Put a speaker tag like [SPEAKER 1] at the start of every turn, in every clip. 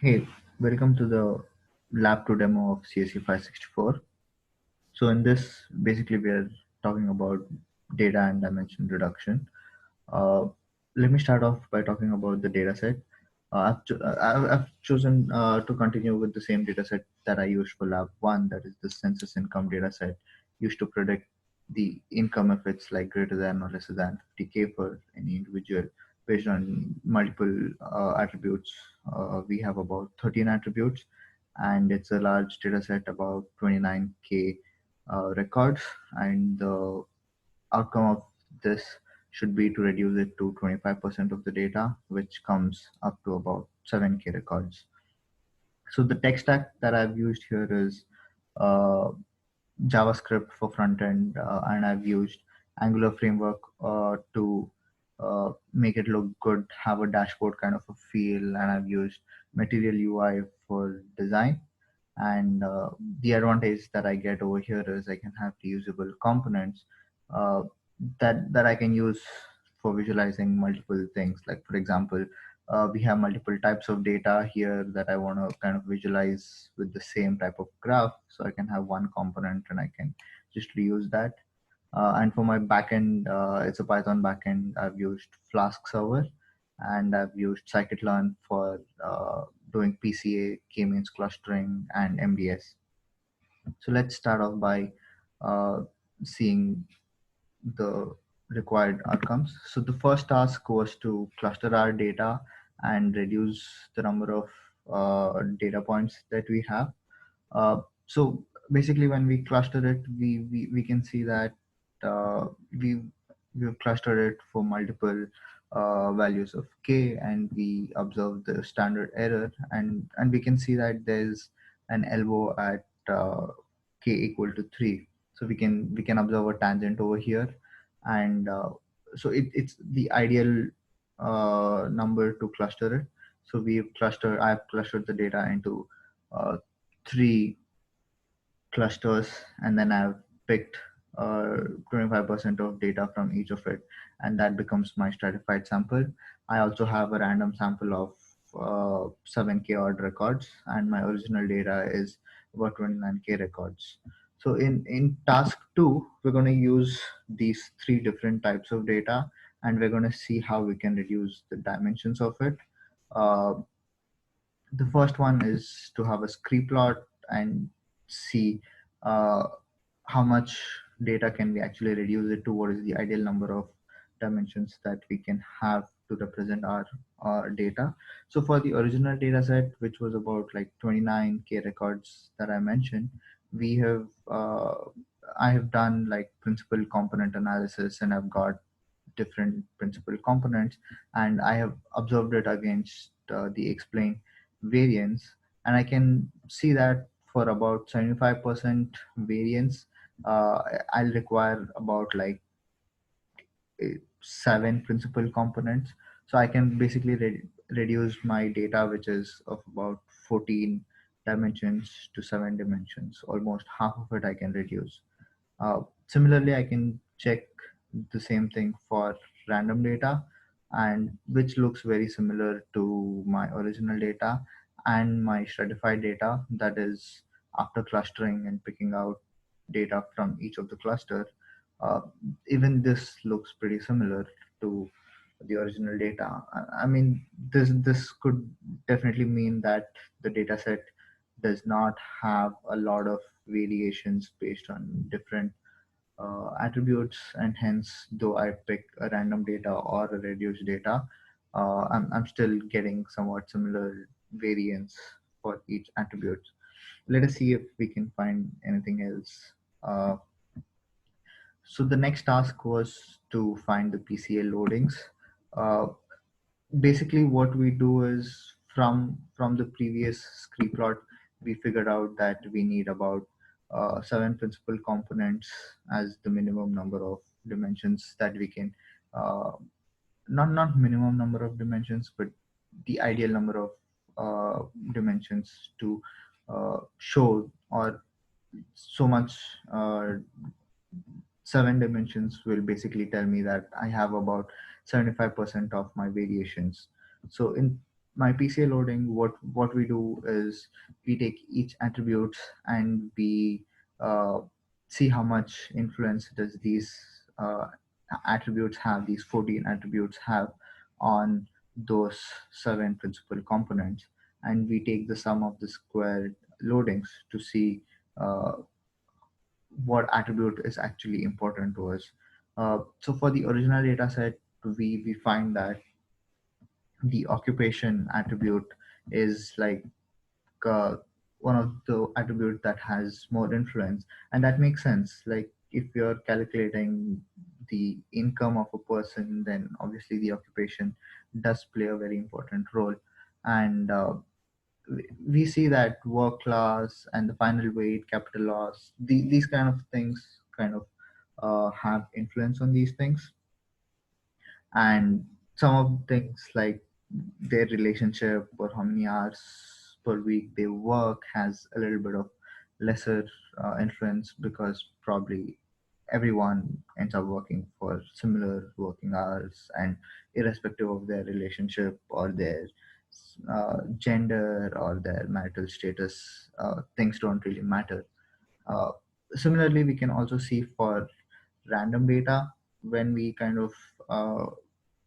[SPEAKER 1] Hey, welcome to the lab 2 demo of CSE 564. So in this, basically we are talking about data and dimension reduction. Uh, Let me start off by talking about the data set. I've chosen to continue with the same data set that I used for lab 1, that is the census income data set used to predict the income if it's like greater than or lesser than 50K for any individual based on multiple attributes. We have about 13 attributes, and it's a large data set, about 29K records, and the outcome of this should be to reduce it to 25% of the data, which comes up to about 7K records. So the tech stack that I've used here is uh, JavaScript for front end, and I've used Angular framework to make it look good, have a dashboard kind of a feel, and I've used Material UI for design. And the advantage that I get over here is I can have reusable components uh, that I can use for visualizing multiple things. Like for example, we have multiple types of data here that I want to kind of visualize with the same type of graph. So I can have one component and I can just reuse that. And for my backend, it's a Python backend. I've used Flask server, and I've used scikit-learn for doing PCA, k-means clustering, and MDS. So let's start off by uh, seeing the required outcomes. So the first task was to cluster our data and reduce the number of data points that we have. So basically, when we cluster it, we can see that uh, we we've clustered it for multiple values of k, and we observe the standard error, and we can see that there's an elbow at k equal to 3. So we can observe a tangent over here, and so it's the ideal number to cluster it. So I've clustered the data into uh, three clusters, and then I've picked 25% of data from each of it, and that becomes my stratified sample. I also have a random sample of 7K odd records, and my original data is about 29K records. So in task 2, we're going to use these three different types of data, and we're going to see how we can reduce the dimensions of it. Uh, the first one is to have a scree plot and see uh, how much data can we actually reduce it to, what is the ideal number of dimensions that we can have to represent our data. So for the original data set, which was about like 29K records that I mentioned, we have I have done like principal component analysis, and I've got different principal components, and I have observed it against the explain variance, and I can see that for about 75% variance, I'll require about like 7 principal components. So I can basically reduce my data, which is of about 14 dimensions, to 7 dimensions. Almost half of it I can reduce. Similarly, I can check the same thing for random data, and which looks very similar to my original data and my stratified data. That is, after clustering and picking out data from each of the cluster, uh, even this looks pretty similar to the original data. I mean, this could definitely mean that the data set does not have a lot of variations based on different attributes, and hence, though I pick a random data or a reduced data, I'm still getting somewhat similar variance for each attribute. Let us see if we can find anything else. Uh, so the next task was to find the PCA loadings. Uh, Basically, what we do is from the previous scree plot, we figured out that we need about 7 principal components as the minimum number of dimensions that we can uh, not minimum number of dimensions, but the ideal number of dimensions to show, or so much 7 dimensions will basically tell me that I have about 75% of my variations. So in my PCA loading, what we do is we take each attributes and we uh, see how much influence does these attributes have, these 14 attributes have on those 7 principal components, and we take the sum of the squared loadings to see uh, what attribute is actually important to us. So for the original data set, we find that the occupation attribute is like uh, one of the attributes that has more influence, and that makes sense. Like if you're calculating the income of a person, then obviously the occupation does play a very important role. And we see that work class and the final weight, capital loss, these kind of things kind of have influence on these things. And some of the things like their relationship or how many hours per week they work has a little bit of lesser influence, because probably everyone ends up working for similar working hours, and irrespective of their relationship or their gender or their marital status, things don't really matter. uh, Similarly, we can also see for random data, when we kind of uh,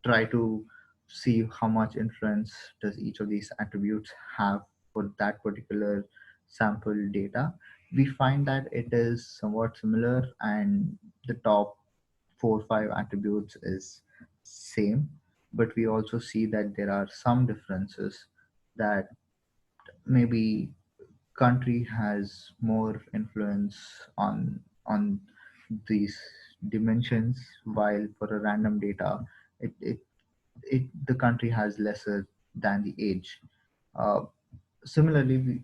[SPEAKER 1] try to see how much influence does each of these attributes have for that particular sample data, we find that it is somewhat similar, and the top 4 or 5 attributes is same. But we also see that there are some differences, that maybe country has more influence on these dimensions, while for a random data, it, it, the country has lesser than the age. uh, Similarly,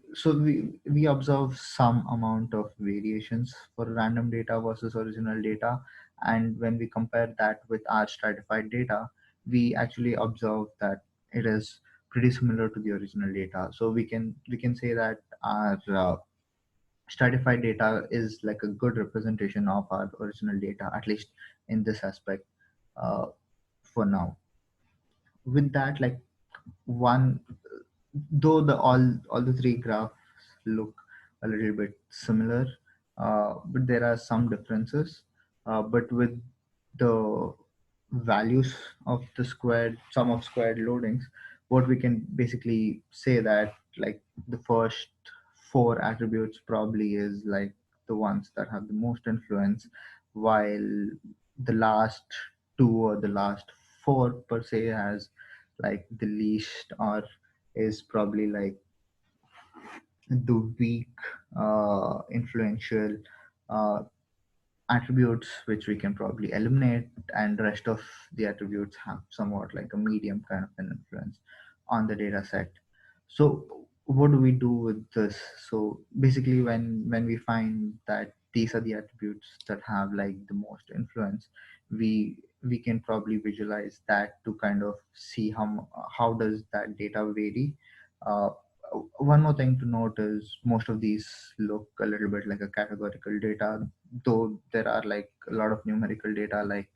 [SPEAKER 1] we observe some amount of variations for random data versus original data, and when we compare that with our stratified data, we actually observe that it is pretty similar to the original data. So we can say that our stratified data is like a good representation of our original data, at least in this aspect, uh, for now. With that, like, one, though all the three graphs look a little bit similar, but there are some differences. But with the values of the squared sum of squared loadings, what we can basically say that, like, the first 4 attributes probably is like the ones that have the most influence, while the last 2 or the last 4 per se has like the least, or is probably like the weak influential uh, attributes, which we can probably eliminate, and the rest of the attributes have somewhat like a medium kind of an influence on the data set. So what do we do with this? So basically, when we find that these are the attributes that have like the most influence, we can probably visualize that to kind of see how does that data vary. uh, One more thing to note is most of these look a little bit like a categorical data, though there are like a lot of numerical data like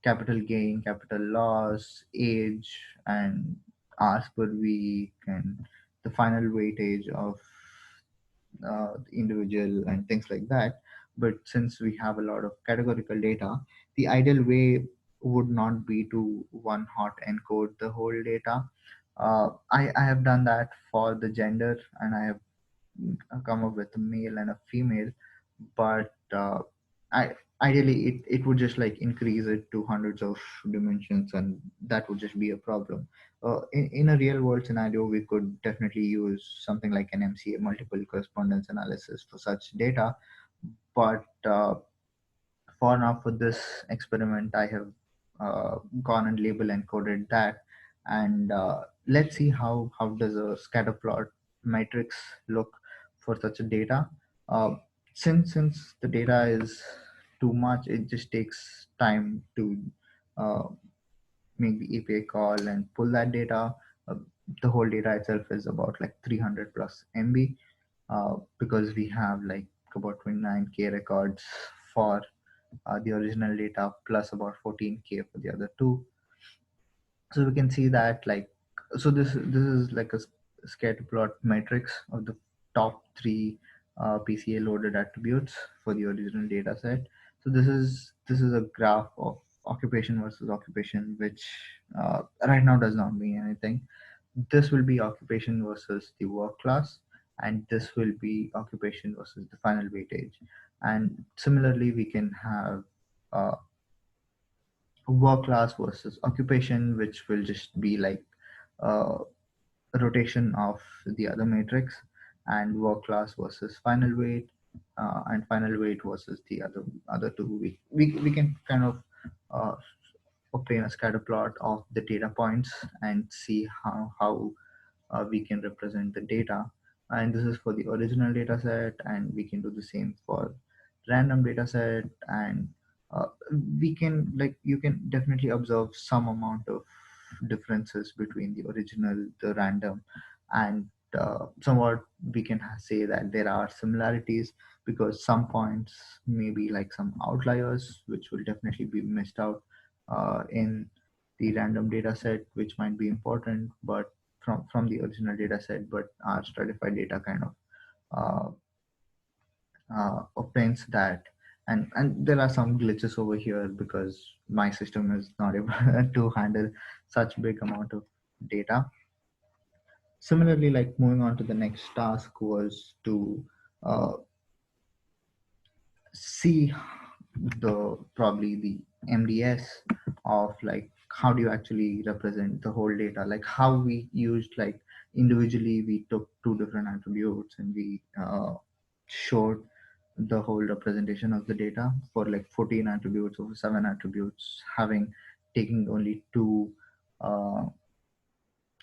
[SPEAKER 1] capital gain, capital loss, age, and hours per week, and the final weightage of the individual and things like that. But since we have a lot of categorical data, the ideal way would not be to one hot encode the whole data. I have done that for the gender, and I have come up with a male and a female, but ideally it would just like increase it to hundreds of dimensions, and that would just be a problem. In a real world scenario, we could definitely use something like an MCA, multiple correspondence analysis, for such data. But for now, for this experiment, I have gone and label encoded that, and let's see how does a scatter plot matrix look for such a data. uh, since the data is too much, it just takes time to uh, make the API call and pull that data. uh, the whole data itself is about like 300 plus MB, because we have like about 29K records for the original data, plus about 14K for the other two. So we can see that, like, So this is like a scatter plot matrix of the top three PCA loaded attributes for the original data set. So this is a graph of occupation versus occupation, which right now does not mean anything. This will be occupation versus the work class, and this will be occupation versus the final weightage. And similarly, we can have uh, work class versus occupation, which will just be like uh, rotation of the other matrix, and work class versus final weight, and final weight versus the other two. We can kind of uh, obtain a scatter plot of the data points and see how we can represent the data. And this is for the original data set, and we can do the same for random data set. And uh, we can, like, you can definitely observe some amount of differences between the original, the random, and somewhat we can say that there are similarities, because some points may be like some outliers which will definitely be missed out in the random data set, which might be important but from the original data set, but our stratified data kind of uh, obtains that. And there are some glitches over here because my system is not able to handle such big amount of data. Similarly, like, moving on to the next task was to uh, see the probably the MDS of, like, how do you actually represent the whole data, like how we used, like, individually we took two different attributes and we showed the whole representation of the data for like 14 attributes over 7 attributes, having taking only two uh,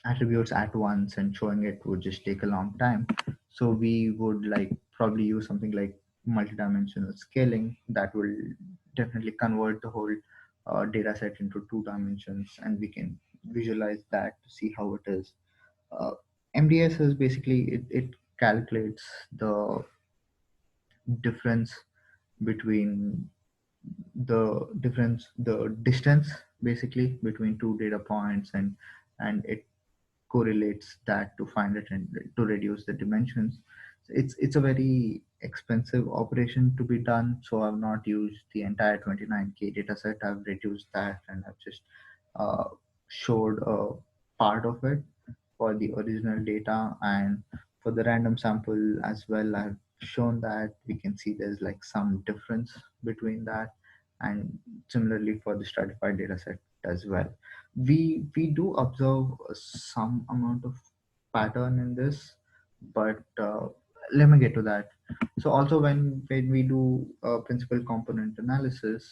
[SPEAKER 1] attributes at once and showing it would just take a long time. So we would like probably use something like multidimensional scaling that will definitely convert the whole data set into two dimensions, and we can visualize that to see how it is. Uh, MDS is basically, it calculates the difference between the distance basically between two data points, and it correlates that to find it and to reduce the dimensions. It's a very expensive operation to be done, so I've not used the entire 29K data set. I've reduced that and I've just uh, showed a part of it for the original data. And for the random sample as well, I've shown that we can see there's like some difference between that, and similarly for the stratified data set as well. We do observe some amount of pattern in this, but let me get to that. So also, when we do principal component analysis,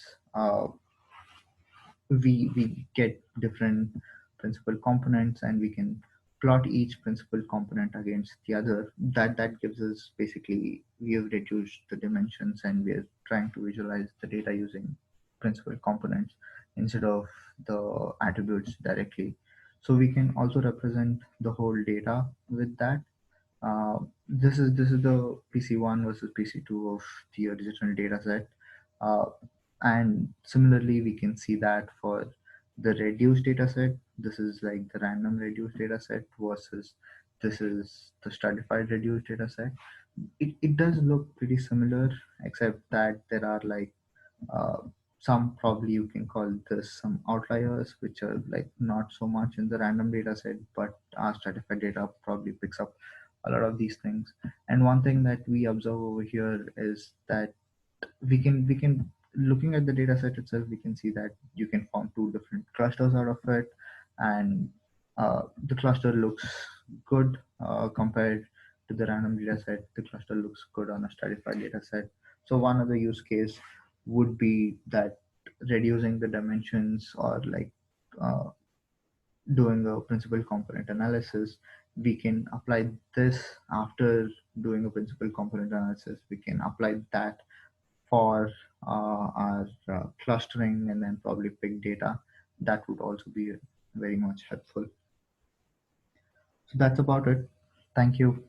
[SPEAKER 1] we get different principal components and we can plot each principal component against the other. That gives us, basically, we have reduced the dimensions and we are trying to visualize the data using principal components instead of the attributes directly. So we can also represent the whole data with that. This is the PC1 versus PC2 of the original data set. Uh, and similarly, we can see that for the reduced data set, this is like the random reduced data set versus this is the stratified reduced data set. It does look pretty similar, except that there are like uh, some, probably you can call this some outliers, which are like not so much in the random data set, but our stratified data probably picks up a lot of these things. And one thing that we observe over here is that we can looking at the data set itself, we can see that you can form two different clusters out of it, and the cluster looks good compared to the random data set. The cluster looks good on a stratified data set. So one other use case would be that reducing the dimensions, or like uh, doing a principal component analysis, we can apply this after doing a principal component analysis. We can apply that for our clustering and then probably big data. That would also be very much helpful. So that's about it. Thank you.